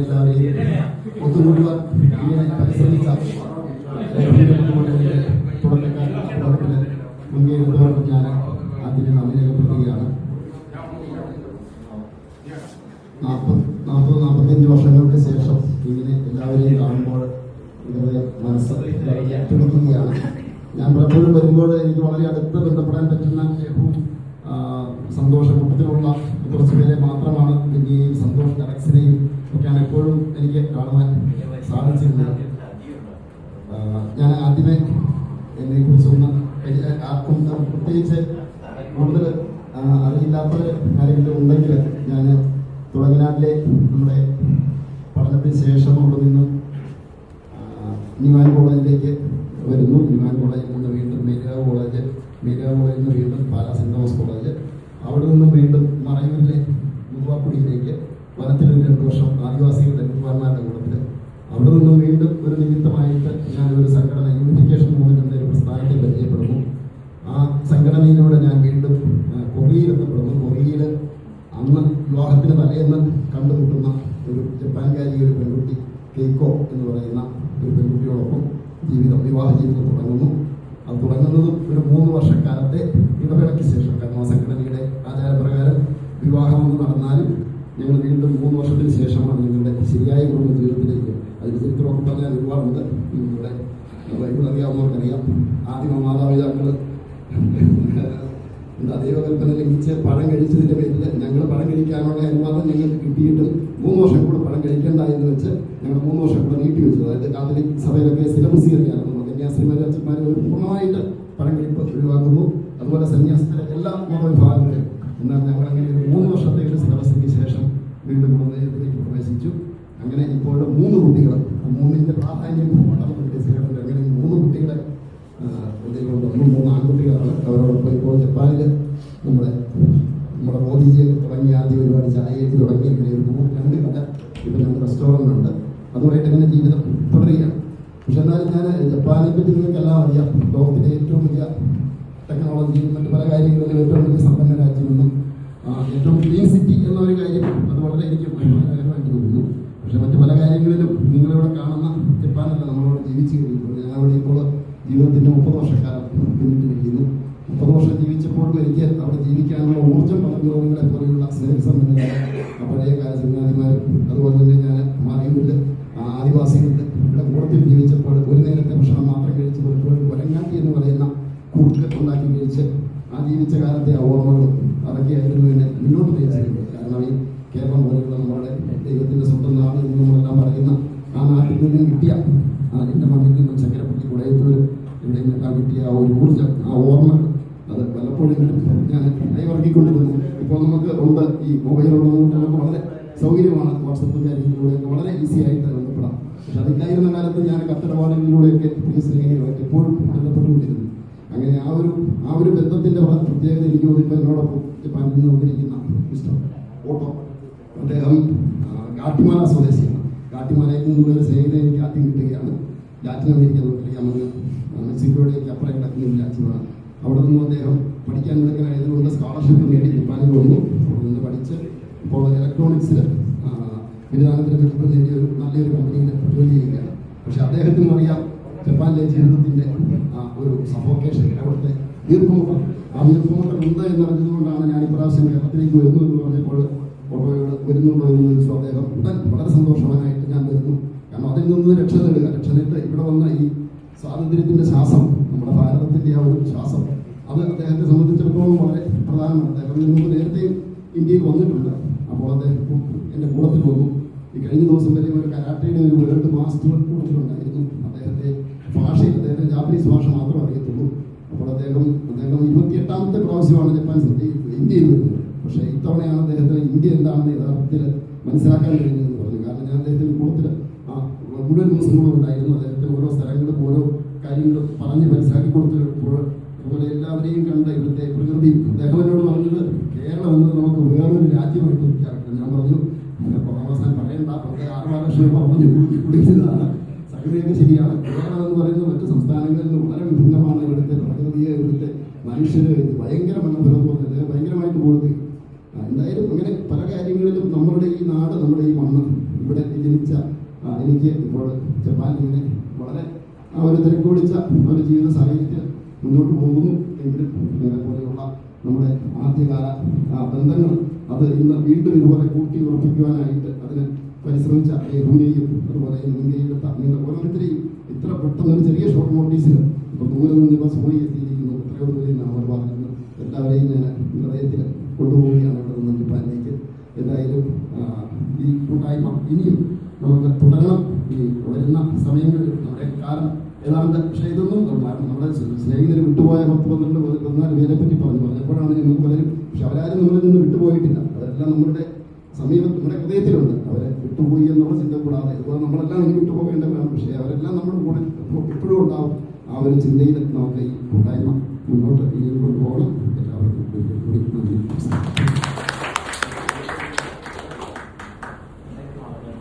എല്ലാവരെയും ഒത്തുകൂടുവാൻ ഇങ്ങനെ പരിശ്രമിച്ച തുടക്കത്തിൽ മുൻകൈയെടുത്തവർക്ക് ഞാൻ അതിന് നന്ദി രേഖപ്പെടുത്തുകയാണ്. 40-45 വർഷങ്ങൾക്ക് ശേഷം ഇങ്ങനെ എല്ലാവരെയും കാണുമ്പോൾ ഇവരുടെ മനസ്സ് പിടിക്കുകയാണ്. ഞാൻ പലപ്പോഴും വരുമ്പോൾ എനിക്ക് വളരെ അടുത്ത് ബന്ധപ്പെടാൻ പറ്റുന്ന ഏറ്റവും സന്തോഷകൂട്ടത്തിലുള്ള കുറച്ച് പേരെ മാത്രമാണ് വിദ്യയും സന്തോഷ് അലക്സിനെയും ഒക്കെയാണ് എപ്പോഴും എനിക്ക് കാണുവാൻ സാധിച്ചിരുന്നത്. ഞാൻ ആദ്യമേ എന്നെ കുറിച്ചൊന്ന് ആർക്കും പ്രത്യേകിച്ച് കൂടുതൽ അറിയില്ലാത്തവർ ആരെങ്കിലും ഉണ്ടെങ്കിൽ ഞാൻ തുടങ്ങിനാട്ടിലെ നമ്മുടെ പഠനത്തിന് ശേഷം അവിടെ നിന്ന് നിവാൻ കോളേജിലേക്ക് വരുന്നു. നിവാൻ കോളേജിൽ നിന്ന് വീണ്ടും മേലുകാവ് കോളേജിൽ നിന്ന് വീണ്ടും പാലാ സെന്റ് തോമസ് കോളേജ്, അവിടെ നിന്നും വീണ്ടും മറയൂരിലെ മുതുവാക്കുടിയിലേക്ക് വനത്തിൽ 2 വർഷം ആദിവാസികളുടെ വിദ്വാൻമാരുടെ കൂട്ടത്തിൽ, അവിടെ നിന്നും വീണ്ടും ഒരു നിമിത്തമായിട്ട് ഞാനൊരു സംഘടന യൂണിഫിക്കേഷൻ മൂവ്മെന്റ് എന്നൊരു പ്രസ്ഥാനത്തെ പരിചയപ്പെടുന്നു. ആ സംഘടനയിലൂടെ ഞാൻ വീണ്ടും കൊറിയയിൽ എത്തപ്പെടുന്നു. കൊറിയയിൽ അന്ന് വിവാഹത്തിന് തലേന്ന് കണ്ടുമുട്ടുന്ന ഒരു ജപ്പാൻകാരി ഒരു പെൺകുട്ടി കേക്കോ എന്ന് പറയുന്ന ഒരു പെൺകുട്ടിയോടൊപ്പം വിവാഹ ജീവിതം തുടങ്ങുന്നു. അത് തുടങ്ങുന്നത് ഒരു 3 വർഷക്കാലത്തെ ഇടവേളയ്ക്ക് ശേഷം. കാരണം ആ സംഘടനയുടെ ആചാരപ്രകാരം വിവാഹമൊന്നും നടന്നാലും ഞങ്ങൾ വീണ്ടും 3 വർഷത്തിന് ശേഷമാണ് ഞങ്ങളുടെ ശരിയായ കുടുംബ ജീവിതത്തിലേക്ക്. അതിന് ചരിത്രമൊക്കെ പറഞ്ഞാൽ ഒരുപാടുണ്ട്. ഇവിടെ ബൈബിൾ അറിയാവുന്നവർക്കറിയാം. ആദിമ മാതാപിതാക്കൾ ദൈവകൽപ്പന ലംഘിച്ച് പഴം കഴിച്ചതിൻ്റെ പേരിൽ ഞങ്ങൾ പഴം കഴിക്കാനുള്ള അനുവാദം ഞങ്ങൾക്ക് കിട്ടിയിട്ടും 3 വർഷം കൂടെ പഴം കഴിക്കേണ്ട എന്ന് വെച്ച് ഞങ്ങൾ 3 വർഷം കൂടെ നീട്ടി വെച്ചു. അതായത് കാത്തലിക് സഭയിലൊക്കെ സിലബസ് അറിയാമല്ലോ, കന്യാസ്ത്രീമാരെ അച്ഛന്മാരെ ഒരു പൂർണ്ണമായിട്ട് പഴം കഴിപ്പ് ഒഴിവാക്കുന്നു. അതുപോലെ സന്യാസത്തിലെ എല്ലാ മതവിഭാഗങ്ങളിലും. എന്നാൽ ഞങ്ങൾ അങ്ങനെ ഒരു 3 വർഷത്തെ ഒരു സിലബസിന് ശേഷം വീണ്ടും കുടുംബജീവിതത്തിലേക്ക് പ്രവേശിച്ചു. അങ്ങനെ ഇപ്പോൾ 3 കുട്ടികൾ, 3ന്റെ പ്രാധാന്യം വളരെ വ്യത്യസ്തമായിട്ടുണ്ട്. അങ്ങനെ 3 കുട്ടികളെ കൊണ്ട് 3 ആൺകുട്ടികളാണ്. അവരോടൊപ്പം ഇപ്പോൾ ജപ്പാനിൽ നമ്മുടെ മോദിജിയൊക്കെ തുടങ്ങി ആദ്യം ഒരുപാട് ചായ എഴുതി തുടങ്ങി. ഇങ്ങനെ ഒരു 2 കട, ഇപ്പം 2 റെസ്റ്റോറൻ്റ് ഉണ്ട്. അതുമായിട്ട് അങ്ങനെ ജീവിതം തുടരുകയാണ്. പക്ഷെ എന്നാലും ഞാൻ ജപ്പാനെ പറ്റി നിങ്ങൾക്കെല്ലാം അറിയാം. ലോകത്തിലെ ഏറ്റവും വലിയ ടെക്നോളജിയും മറ്റു പല കാര്യങ്ങളിലും ഏറ്റവും വലിയ സമ്പന്ന രാജ്യമെന്നും ഏറ്റവും ക്ലീൻ സിറ്റി എന്നൊരു കാര്യം അത് വളരെ എനിക്ക് മനോഹരമായിട്ട് തോന്നുന്നു. പക്ഷെ മറ്റു പല കാര്യങ്ങളിലും നിങ്ങളിവിടെ കാണുന്ന ജപ്പാനല്ല നമ്മളവിടെ ജീവിച്ചു കഴിയുമ്പോൾ. ഞങ്ങളവിടെ ഇപ്പോൾ ജീവിതത്തിൻ്റെ 30 വർഷക്കാലം പിന്നിട്ട് കഴിയുന്നു. 30 വർഷം ജീവിച്ചപ്പോഴും എനിക്ക് അവിടെ ജീവിക്കാനുള്ള ഊർജ്ജം പലങ്ങളെ പോലെയുള്ള സ്നേഹസമ്പന്നരായ പഴയ കാല ചങ്ങാതിമാരും അതുപോലെ തന്നെ ഞാൻ മറയൂരിൽ ആദിവാസികളുടെ ഇവിടെ കൂടത്തിൽ ജീവിച്ചപ്പോൾ ഒരു നേരത്തെ ഭക്ഷണം മാത്രം കഴിച്ച് പലപ്പോഴും കൊലങ്ങാട്ടി എന്ന് പറയുന്ന കൂട്ടുകൾ ഉണ്ടാക്കി കഴിച്ച് ആ ജീവിച്ച കാലത്തെ ഓർമ്മകളും അതൊക്കെയായിരുന്നു എന്നെ മുന്നോട്ട് നയിച്ചിട്ടുണ്ട്. കാരണം ഈ കേരളം പോലെയുള്ള നമ്മുടെ ദൈവത്തിൻ്റെ സ്വന്തം നാട് എന്ന് നമ്മളെല്ലാം പറയുന്ന ആ നാട്ടിൽ നിന്നും കിട്ടിയ എൻ്റെ മണ്ണിൽ നിന്നും ചക്കരപ്പള്ളി കുടയത്തൂർ ഇവിടെ നിന്നൊക്കെ കിട്ടിയ ആ ഒരു ഊർജ്ജം, ആ ഓർമ്മകൾ അത് പലപ്പോഴും ഞാൻ കൈവർക്കിക്കൊണ്ടിരുന്നു. ഇപ്പോൾ നമുക്ക് ഉണ്ട് ഈ മൊബൈലുള്ളതുകൊണ്ട് നമുക്ക് വളരെ സൗകര്യമാണ്. വാട്സപ്പ് കാര്യങ്ങളിലൂടെയൊക്കെ വളരെ ഈസി ആയിട്ട് ബന്ധപ്പെടാം. പക്ഷെ അതില്ലായിരുന്ന കാലത്ത് ഞാൻ കത്തിടപാടുകളിലൂടെയൊക്കെ പുതിയ സ്നേഹികളുമായിട്ട് എപ്പോഴും ബന്ധപ്പെട്ടുകൊണ്ടിരുന്നു. അങ്ങനെ ആ ഒരു ബന്ധത്തിൻ്റെ പ്രത്യേകത എനിക്ക് തോന്നിപ്പോൾ എന്നോടൊപ്പം ജപ്പാനിൽ നിന്ന് വന്നിരിക്കുന്ന മിസ്റ്റർ ഓട്ടോ, അദ്ദേഹം കാട്ടിമാല സ്വദേശിയാണ്. കാട്ടിമാലയിൽ നിന്നുള്ളൊരു സ്നേഹിതം എനിക്ക് ആദ്യം കിട്ടുകയാണ്. ലാറ്റിൻ അമേരിക്ക നമുക്കറിയാമെന്ന് മെക്സിക്കോയുടെയൊക്കെ അപ്പുറം കിടക്കുന്ന ഒരു രാജ്യമാണ്. അവിടെ നിന്നും അദ്ദേഹം പഠിക്കാൻ എടുക്കാനായതുകൊണ്ട് സ്കോളർഷിപ്പ് നേടി ജപ്പാനിൽ വന്നു. അവിടെ നിന്ന് പഠിച്ച് ഇപ്പോൾ ഇലക്ട്രോണിക്സിൽ ബിരുദാനന്തര ബിരുദം നേടിയ ഒരു നല്ലൊരു കമ്പനിയിൽ ജോലി ചെയ്യുകയാണ്. പക്ഷെ അദ്ദേഹത്തിനും അറിയാം ജപ്പാനിലെ ജീവിതത്തിൻ്റെ ഒരു സഫോക്കേഷൻ, അവിടുത്തെ വീർപ്പുമുട്ടൽ. ആ വീർപ്പുമുട്ടൽ ഉണ്ട് എന്നറിഞ്ഞതുകൊണ്ടാണ് ഞാൻ ഇപ്രാവശ്യം കേരളത്തിലേക്ക് വരുന്നു എന്ന് പറഞ്ഞപ്പോൾ ഓട്ടോയോട് വരുന്നുണ്ടോ എന്ന് ചോദിച്ചു. അദ്ദേഹം ഉടൻ വളരെ സന്തോഷവാനായിട്ട് ഞാൻ വരുന്നു. കാരണം അതിൽ നിന്ന് രക്ഷ നേട്ട് ഇവിടെ വന്ന ഈ സ്വാതന്ത്ര്യത്തിൻ്റെ ശ്വാസം, നമ്മുടെ ഭാരതത്തിൻ്റെ ആ ഒരു ശ്വാസം, അത് അദ്ദേഹത്തെ സംബന്ധിച്ചിടത്തോളം വളരെ പ്രധാനമാണ്. അദ്ദേഹം മുമ്പ് നേരത്തെയും ഇന്ത്യയിൽ വന്നിട്ടുണ്ട്. അപ്പോൾ അദ്ദേഹം എൻ്റെ കൂടത്തിൽ വന്നു. ഈ കഴിഞ്ഞ ദിവസം വരെ ഒരു കരാട്ടയുടെ ഒരു വേൾഡ് മാസ്റ്റർ കൂട്ടത്തിലുണ്ടായിരുന്നു. അദ്ദേഹത്തെ അദ്ദേഹത്തിന് ജാപ്പനീസ് ഭാഷ മാത്രമേ അറിയത്തുള്ളൂ. അപ്പോൾ അദ്ദേഹം 28ാമത്തെ പ്രാവശ്യമാണ് ജപ്പാൻ ഇന്ത്യയിൽ വരുന്നത്. പക്ഷേ ഇത്തവണയാണ് അദ്ദേഹത്തിന് ഇന്ത്യ എന്താണെന്ന് യഥാർത്ഥത്തിൽ മനസ്സിലാക്കാൻ കഴിഞ്ഞതെന്ന് പറഞ്ഞു. കാരണം ഞാൻ അദ്ദേഹത്തിൻ്റെ കൂട്ടത്തിൽ മുഴുവൻ ദിവസങ്ങളും ഉണ്ടായിരുന്നു. അദ്ദേഹത്തിന് ഓരോ സ്ഥലങ്ങളും ഓരോ കാര്യങ്ങളും പറഞ്ഞ് മനസ്സിലാക്കി കൊടുത്തപ്പോൾ അതുപോലെ എല്ലാവരെയും കണ്ട ഇവിടുത്തെ പ്രകൃതി. അദ്ദേഹം എന്നോട് പറഞ്ഞത് കേരളം എന്നത് നമുക്ക് വേറൊരു രാജ്യമായിട്ട് പ്രഖ്യാപിക്കണം. ഞാൻ പറഞ്ഞു അവസാനം പറയേണ്ട, 6 ലക്ഷം പറഞ്ഞു കുടിക്കുന്നതാണ്. സംഗതിയൊക്കെ ശരിയാണ്. കേരളം എന്ന് പറയുന്നത് മറ്റ് സംസ്ഥാനങ്ങളിൽ നിന്ന് വളരെ വിഭിന്നമാണ്. ഇവിടുത്തെ പ്രകൃതിയെ, ഇവിടുത്തെ മനുഷ്യർ ഭയങ്കര മനോഹരം അദ്ദേഹം ഭയങ്കരമായിട്ട് പോകുന്നത്. എന്തായാലും അങ്ങനെ പല കാര്യങ്ങളിലും നമ്മളുടെ ഈ നാട്, നമ്മുടെ ഈ മണ്ണ്, ഇവിടെ ജനിച്ച എനിക്ക് ഇപ്പോൾ ജപ്പാനിൽ ഇങ്ങനെ വളരെ ഒരു തിരക്ക് പിടിച്ച ഒരു ജീവിത സാഹചര്യത്തിൽ മുന്നോട്ട് പോകുന്നു എങ്കിലും ഇങ്ങനെ പോലെയുള്ള നമ്മുടെ ആദ്യകാല ബന്ധങ്ങൾ അത് ഇന്ന് വീണ്ടും ഇതുപോലെ കൂട്ടി ഉറപ്പിക്കുവാനായിട്ട് അതിന് പരിശ്രമിച്ച യഹൂനെയും അതുപോലെ മുൻകൈയെടുത്ത നിങ്ങൾ ഓരോരുത്തരെയും ഇത്ര പെട്ടെന്നൊരു ചെറിയ ഷോർട്ട് നോട്ടീസിൽ ഇപ്പോൾ ദൂരെ നിന്ന് ഇപ്പോൾ സോയി എത്തിയിരിക്കുന്നു, എത്രയോ ദൂരെ നിന്നാണ് അവർ പറഞ്ഞത്. എല്ലാവരെയും ഞാൻ ഹൃദയത്തിൽ കൊണ്ടുപോവുകയാണ് ഇവിടെ നിന്ന് ജപ്പാനിലേക്ക്. എന്തായാലും ഈ കൂട്ടായ്മ ഇനിയും നമുക്ക് തുടരണം. ഈ വരുന്ന സമയങ്ങളിൽ നമ്മുടെ കാലം ഏതാണ്ട്, പക്ഷേ ഇതൊന്നും നമ്മുടെ സ്നേഹിതർ വിട്ടുപോയ 10-12-14 പേരെ പറ്റി പറഞ്ഞപ്പോഴാണ് ഞങ്ങൾക്ക് പലരും, പക്ഷെ അവരാരും നമ്മളിൽ നിന്ന് വിട്ടുപോയിട്ടില്ല. അവരെല്ലാം നമ്മുടെ സമീപം, നമ്മുടെ ഹൃദയത്തിലുണ്ട്. അവരെ വിട്ടുപോയി എന്നുള്ള ചിന്ത കൂടാതെ ഇതുപോലെ നമ്മളെല്ലാം ഇനി വിട്ടുപോകേണ്ടവരാണ്, പക്ഷേ അവരെല്ലാം നമ്മുടെ കൂടെ എപ്പോഴും ഉണ്ടാവും. ആ ഒരു ചിന്തയിൽ നമുക്ക് ഈ കൂട്ടായ്മ മുന്നോട്ട് ഇനിയും കൊണ്ടുപോകണം. എല്ലാവർക്കും